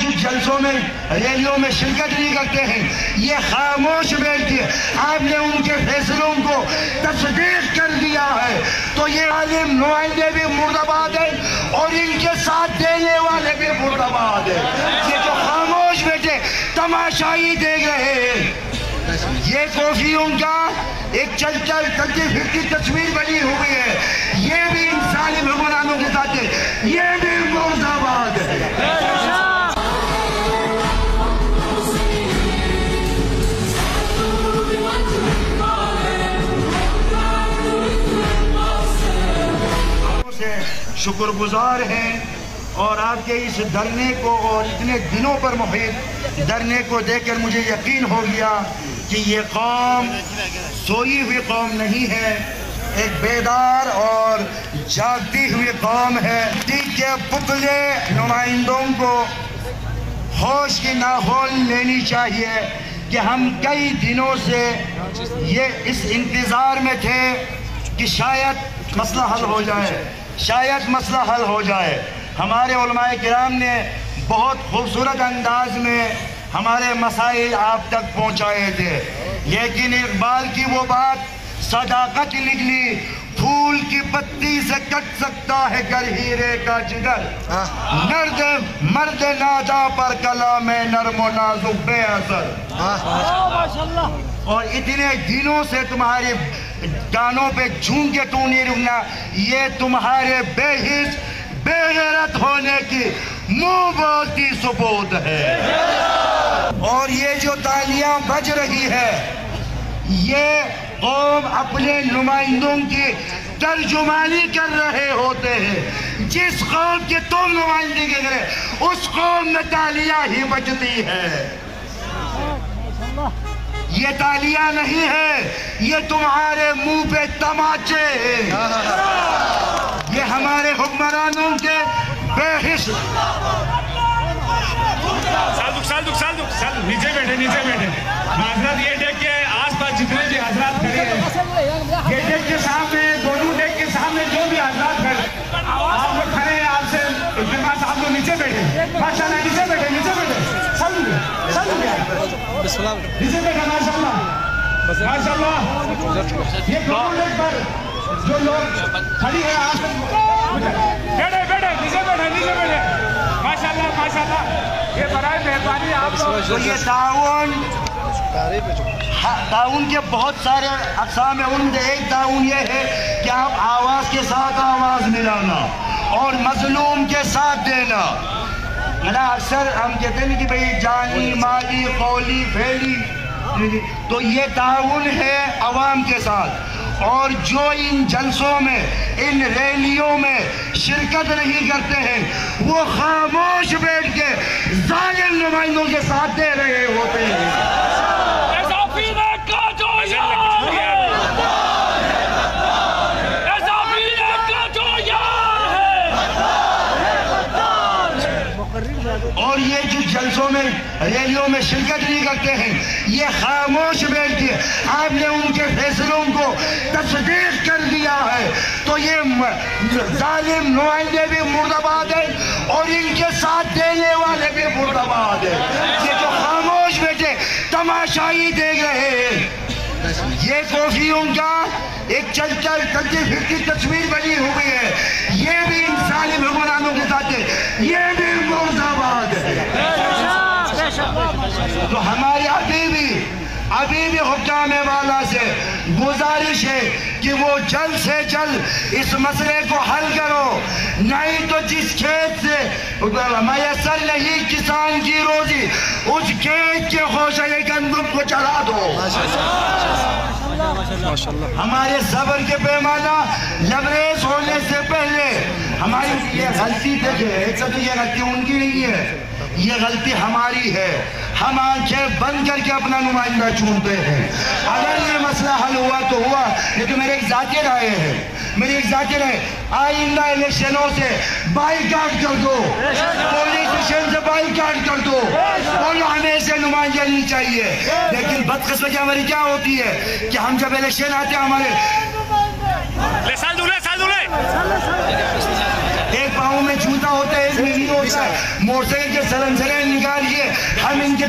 جو جلسوں میں ریلیوں میں شرکت نہیں کرتے ہیں، یہ خاموش بیٹھ کے آپ نے ان کے فیصلوں کو تصدیق کر دیا ہے، تو یہ عالم نمائندے بھی مردباد ہیں اور ان کے ساتھ دینے والے بھی مردباد ہیں۔ یہ جو خاموش بیٹھے تماشائی دیکھ رہے ہیں، یہ کوفیوں کا ایک چلتی پھرتی تصویر بنی ہوئی ہے، یہ بھی انسانی حکمرانوں کے ساتھ ہے، یہ بھی مردباد ہے۔ شکر گزار ہیں اور آپ کے اس دھرنے کو اور اتنے دنوں پر محیط دھرنے کو دیکھ کر مجھے یقین ہو گیا کہ یہ قوم سوئی ہوئی قوم نہیں ہے، ایک بیدار اور جاگتی ہوئی قوم ہے۔ ٹھیک کے پتلے نمائندوں کو ہوش کی ناخن لینی چاہیے کہ ہم کئی دنوں سے یہ اس انتظار میں تھے کہ شاید مسئلہ حل ہو جائے، شاید مسئلہ حل ہو جائے۔ ہمارے علماء کرام نے بہت خوبصورت انداز میں ہمارے مسائل آپ تک پہنچائے تھے، لیکن اقبال کی وہ بات صداقت نکلی، پھول کی پتی سے کٹ سکتا ہے گر ہیرے کا جگر، مرد نادا پر کلام نرم و نازک بے اثر۔ اور اتنے دنوں سے تمہارے کانوں پہ جھون کے تو نہیں رکنا، یہ تمہارے بے حس بے غیرت ہونے کی منہ بولتی ثبوت ہے۔ اور یہ جو تالیاں بج رہی ہے، یہ قوم اپنے نمائندوں کی ترجمانی کر رہے ہوتے ہیں۔ جس قوم کی تم نمائندگی کرے اس قوم میں تالیاں ہی بجتی ہے۔ یہ تالیاں نہیں ہے، یہ تمہارے منہ پہ تماچے ہیں، یہ ہمارے حکمرانوں کے بے حس۔ نیچے بیٹھے معذرت، یہ دیکھ کے آس پاس جتنے بھی حضرات کھڑے ہیں، یہ دیکھ کے سامنے دونوں دیکھ کے سامنے جو بھی حضرات کھڑے آپ لوگ کھڑے ہیں، آپ سے التماس آپ لوگ نیچے بیٹھے، ماشاءاللہ نیچے بیٹھے، نیچے بیٹھے، نیچے بیٹھے، ماشاءاللہ یہ دونوں دیکھ پر جو لوگ کھڑی ہیں آپ بیٹھے بیٹھے نیچے بیٹھے، نیچے بیٹھے، ماشاءاللہ ماشاءاللہ، یہ برائے مہربانی آپ لوگ۔ تو یہ تعاون کے بہت سارے اقسام ہیں، ان میں ایک تعاون یہ ہے کہ آپ آواز کے ساتھ آواز ملانا اور مظلوم کے ساتھ دینا۔ اکثر ہم کہتے ہیں کہ بھئی جانی مالی قولی پھیلی، تو یہ تعاون ہے عوام کے ساتھ۔ اور جو ان جلسوں میں ان ریلیوں میں شرکت نہیں کرتے ہیں وہ خاموش بیٹھ کے ظالم نمائندوں کے ساتھ دے رہے ہوتے ہیں۔ اور یہ جو جلسوں میں ریلیوں میں شرکت نہیں کرتے ہیں، یہ خاموش بیٹھ کے آپ نے ان کے فیصلوں کو تصدیق کر دیا ہے، تو یہ ظالم نمائندے بھی مردباد ہیں اور ان کے ساتھ دینے والے بھی مردباد ہیں۔ یہ جو خاموش بیٹھے تماشائی دیکھ رہے ہیں، یہ کوفیوں کا ایک چلتی پھرتی تصویر بنی ہوئی ہے، یہ بھی انسانی حکمرانوں کے ساتھ ہے، یہ بھی مردباد ہے۔ تو ہماری ابھی بھی حکام والا سے گزارش ہے کہ وہ جلد سے جلد اس مسئلے کو حل کرو، نہیں تو جس کھیت سے میسر نہیں کسان کی روزی اس کھیت کے خوشے گندم کو چلا دو۔ ہمارے صبر کے پیمانہ لبریز ہونے سے پہلے ہماری یہ غلطی ایک تو یہ غلطی ان کی نہیں ہے، یہ غلطی ہماری ہے، ہم آنکھیں بند کر کے اپنا نمائندہ چنتے ہیں۔ اگر یہ مسئلہ حل ہوا تو ہوا، یہ تو میرے ایک ذاتی رائے ہے، میری ایک ذاتی رائے، آئندہ الیکشنوں سے بائیکاٹ کر دو، پولیس اسٹیشن سے بائیکاٹ کر دو، بولو ہمیں ایسے نمائندہ نہیں چاہیے۔ لیکن بدقسمتی ہماری کیا ہوتی ہے کہ ہم جب الیکشن آتے ہیں ہمارے ایک پاؤں میں جوتا ہوتا ہے، ایک میں نہیں ہوتا ہے، موٹر سائیکل کے سلنسریں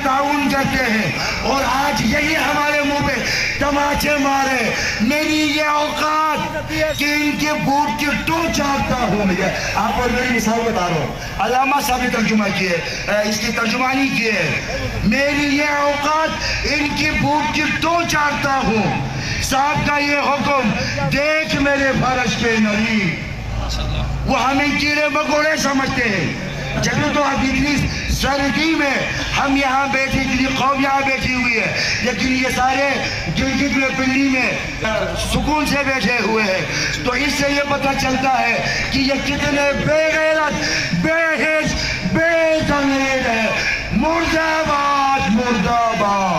تعاون کرتے ہیں، اور آج یہی ہمارے منہ پہ تماچے مارے۔ میری یہ اوقات کہ ان کے بوٹ کی ٹو چاہتا ہوں میں۔ آپ کو میری مثال بتا رہا ہوں، علامہ صاحب نے ترجمہ کیے، اس کی ترجمانی کیے، میری یہ اوقات ان کی بوٹ کی ٹو چاہتا ہوں۔ صاحب کا یہ حکم، دیکھ میرے فرش پہ نری۔ وہ ہمیں کیڑے مکوڑے سمجھتے ہیں، جب تو اب اتنی سردی میں ہم یہاں بیٹھے، اتنی قوم یہاں بیٹھی ہوئی ہے، لیکن یہ سارے گلگت میں پنڈی میں سکون سے بیٹھے ہوئے ہیں۔ تو اس سے یہ پتہ چلتا ہے کہ یہ کتنے بے غیرت، بے حس، بے تمیز ہے۔ مردہ باد، مردہ باد۔